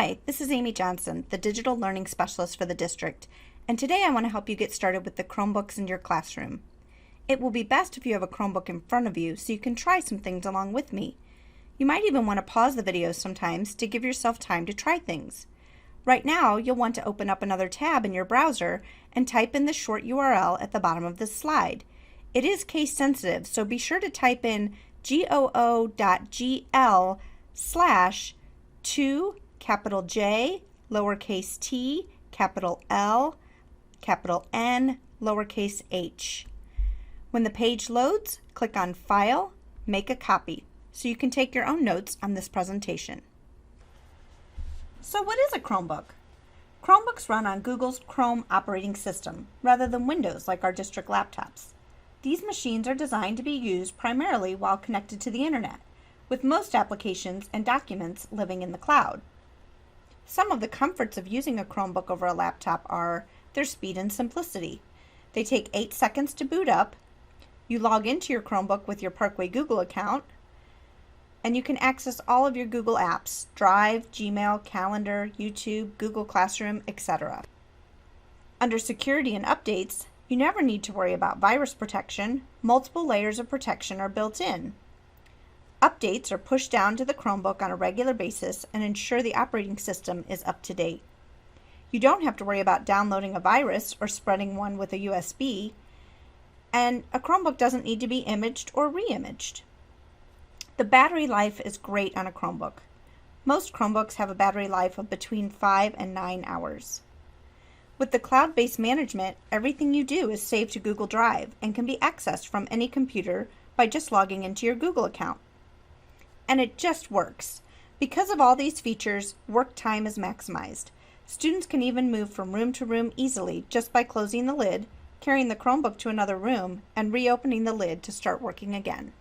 Hi, this is Amy Johnson, the Digital Learning Specialist for the district, and today I want to help you get started with the Chromebooks in your classroom. It will be best if you have a Chromebook in front of you so you can try some things along with me. You might even want to pause the video sometimes to give yourself time to try things. Right now, you'll want to open up another tab in your browser and type in the short URL at the bottom of this slide. It is case sensitive, so be sure to type in goo.gl/2 capital J, lowercase t, capital L, capital N, lowercase h. When the page loads, click on File, Make a Copy, so you can take your own notes on this presentation. So what is a Chromebook? Chromebooks run on Google's Chrome operating system, rather than Windows like our district laptops. These machines are designed to be used primarily while connected to the internet, with most applications and documents living in the cloud. Some of the comforts of using a Chromebook over a laptop are their speed and simplicity. They take 8 seconds to boot up. You log into your Chromebook with your Parkway Google account, and you can access all of your Google apps, Drive, Gmail, Calendar, YouTube, Google Classroom, etc. Under security and updates, you never need to worry about virus protection. Multiple layers of protection are built in. Updates are pushed down to the Chromebook on a regular basis and ensure the operating system is up to date. You don't have to worry about downloading a virus or spreading one with a USB, and a Chromebook doesn't need to be imaged or re-imaged. The battery life is great on a Chromebook. Most Chromebooks have a battery life of between 5 and 9 hours. With the cloud-based management, everything you do is saved to Google Drive and can be accessed from any computer by just logging into your Google account. And it just works. Because of all these features, work time is maximized. Students can even move from room to room easily just by closing the lid, carrying the Chromebook to another room, and reopening the lid to start working again.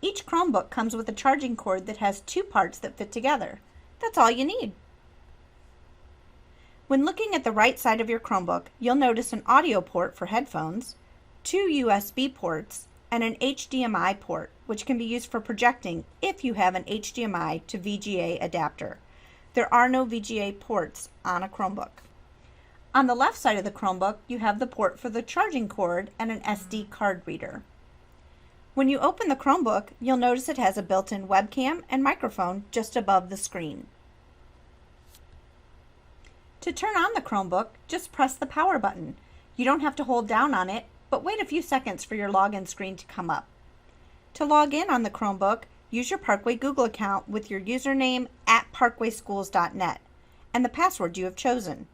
Each Chromebook comes with a charging cord that has 2 parts that fit together. That's all you need. When looking at the right side of your Chromebook, you'll notice an audio port for headphones, 2 USB ports, and an HDMI port, which can be used for projecting if you have an HDMI to VGA adapter. There are no VGA ports on a Chromebook. On the left side of the Chromebook, you have the port for the charging cord and an SD card reader. When you open the Chromebook, you'll notice it has a built-in webcam and microphone just above the screen. To turn on the Chromebook, just press the power button. You don't have to hold down on it, but wait a few seconds for your login screen to come up. To log in on the Chromebook, use your Parkway Google account with your username @parkwayschools.net and the password you have chosen.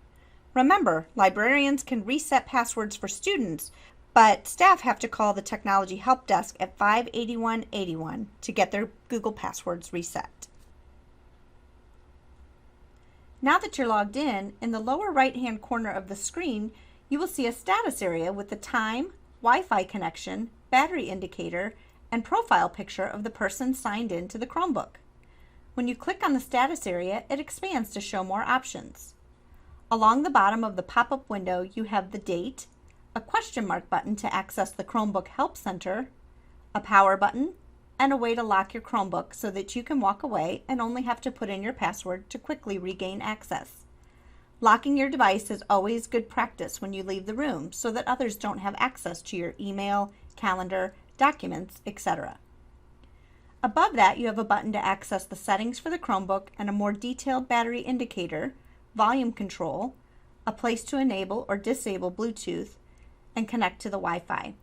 Remember, librarians can reset passwords for students, but staff have to call the Technology Help Desk at 58181 to get their Google passwords reset. Now that you're logged in the lower right-hand corner of the screen, you will see a status area with the time, Wi-Fi connection, battery indicator, and profile picture of the person signed in to the Chromebook. When you click on the status area, it expands to show more options. Along the bottom of the pop-up window, you have the date, a question mark button to access the Chromebook Help Center, a power button, and a way to lock your Chromebook so that you can walk away and only have to put in your password to quickly regain access. Locking your device is always good practice when you leave the room so that others don't have access to your email, calendar, documents, etc. Above that, you have a button to access the settings for the Chromebook and a more detailed battery indicator, volume control, a place to enable or disable Bluetooth, and connect to the Wi-Fi.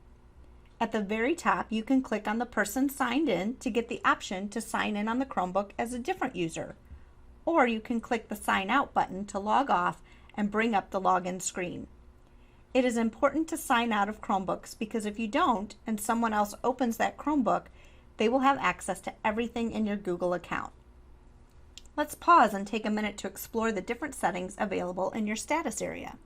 At the very top, you can click on the person signed in to get the option to sign in on the Chromebook as a different user. Or you can click the Sign Out button to log off and bring up the login screen. It is important to sign out of Chromebooks because if you don't and someone else opens that Chromebook, they will have access to everything in your Google account. Let's pause and take a minute to explore the different settings available in your status area.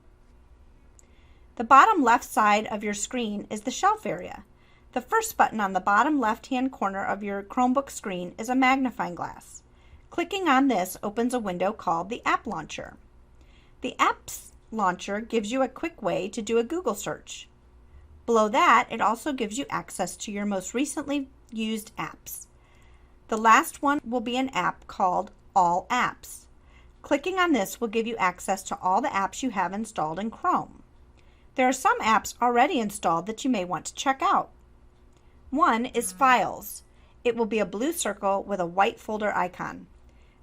The bottom left side of your screen is the shelf area. The first button on the bottom left-hand corner of your Chromebook screen is a magnifying glass. Clicking on this opens a window called the App Launcher. The Apps Launcher gives you a quick way to do a Google search. Below that, it also gives you access to your most recently used apps. The last one will be an app called All Apps. Clicking on this will give you access to all the apps you have installed in Chrome. There are some apps already installed that you may want to check out. One is Files. It will be a blue circle with a white folder icon.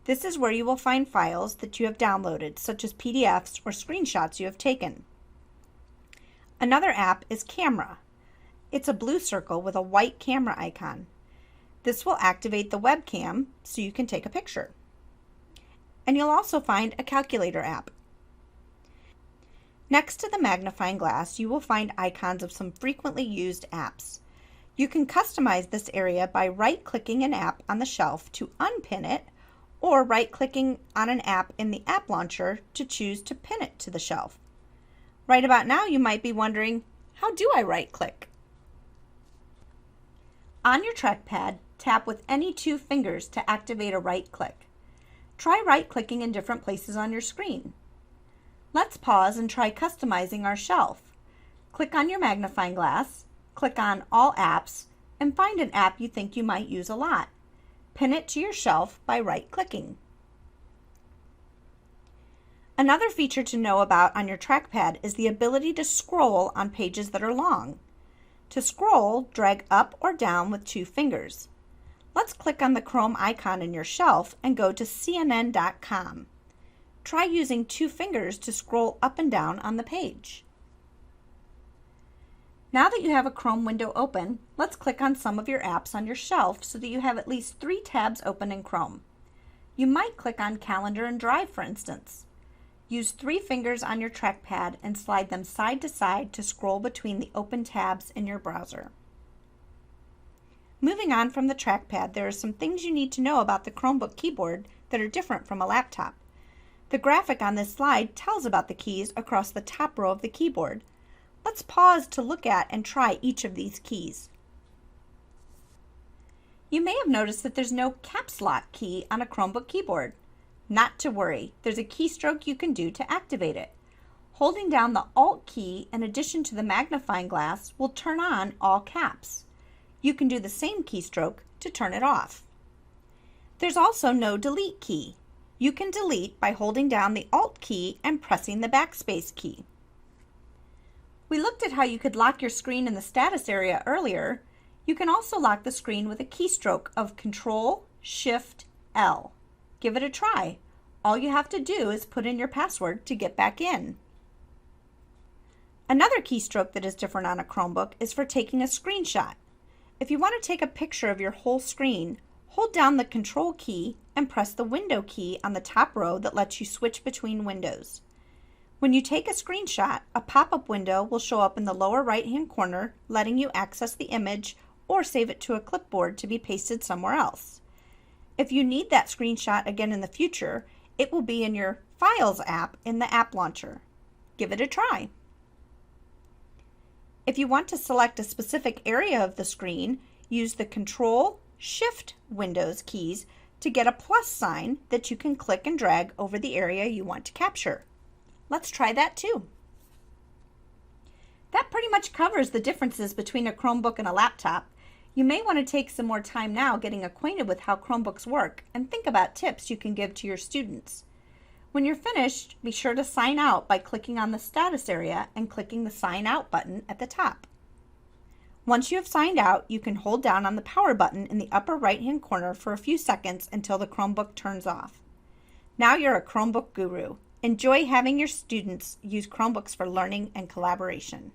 This is where you will find files that you have downloaded, such as PDFs or screenshots you have taken. Another app is Camera. It's a blue circle with a white camera icon. This will activate the webcam so you can take a picture. And you'll also find a calculator app. Next to the magnifying glass, you will find icons of some frequently used apps. You can customize this area by right-clicking an app on the shelf to unpin it, or right-clicking on an app in the app launcher to choose to pin it to the shelf. Right about now, you might be wondering, how do I right-click? On your trackpad, tap with any two fingers to activate a right-click. Try right-clicking in different places on your screen. Let's pause and try customizing our shelf. Click on your magnifying glass, click on All Apps, and find an app you think you might use a lot. Pin it to your shelf by right-clicking. Another feature to know about on your trackpad is the ability to scroll on pages that are long. To scroll, drag up or down with two fingers. Let's click on the Chrome icon in your shelf and go to cnn.com. Try using two fingers to scroll up and down on the page. Now that you have a Chrome window open, let's click on some of your apps on your shelf so that you have at least 3 tabs open in Chrome. You might click on Calendar and Drive, for instance. Use 3 fingers on your trackpad and slide them side to side to scroll between the open tabs in your browser. Moving on from the trackpad, there are some things you need to know about the Chromebook keyboard that are different from a laptop. The graphic on this slide tells about the keys across the top row of the keyboard. Let's pause to look at and try each of these keys. You may have noticed that there's no caps lock key on a Chromebook keyboard. Not to worry, there's a keystroke you can do to activate it. Holding down the Alt key in addition to the magnifying glass will turn on all caps. You can do the same keystroke to turn it off. There's also no delete key. You can delete by holding down the Alt key and pressing the backspace key. We looked at how you could lock your screen in the status area earlier. You can also lock the screen with a keystroke of Ctrl-Shift-L. Give it a try. All you have to do is put in your password to get back in. Another keystroke that is different on a Chromebook is for taking a screenshot. If you want to take a picture of your whole screen, hold down the Control key and press the Window key on the top row that lets you switch between windows. When you take a screenshot, a pop-up window will show up in the lower right-hand corner, letting you access the image or save it to a clipboard to be pasted somewhere else. If you need that screenshot again in the future, it will be in your Files app in the app launcher. Give it a try. If you want to select a specific area of the screen, use the Control-Shift Windows keys to get a plus sign that you can click and drag over the area you want to capture. Let's try that too. That pretty much covers the differences between a Chromebook and a laptop. You may want to take some more time now getting acquainted with how Chromebooks work and think about tips you can give to your students. When you're finished, be sure to sign out by clicking on the status area and clicking the Sign Out button at the top. Once you have signed out, you can hold down on the power button in the upper right-hand corner for a few seconds until the Chromebook turns off. Now you're a Chromebook guru. Enjoy having your students use Chromebooks for learning and collaboration.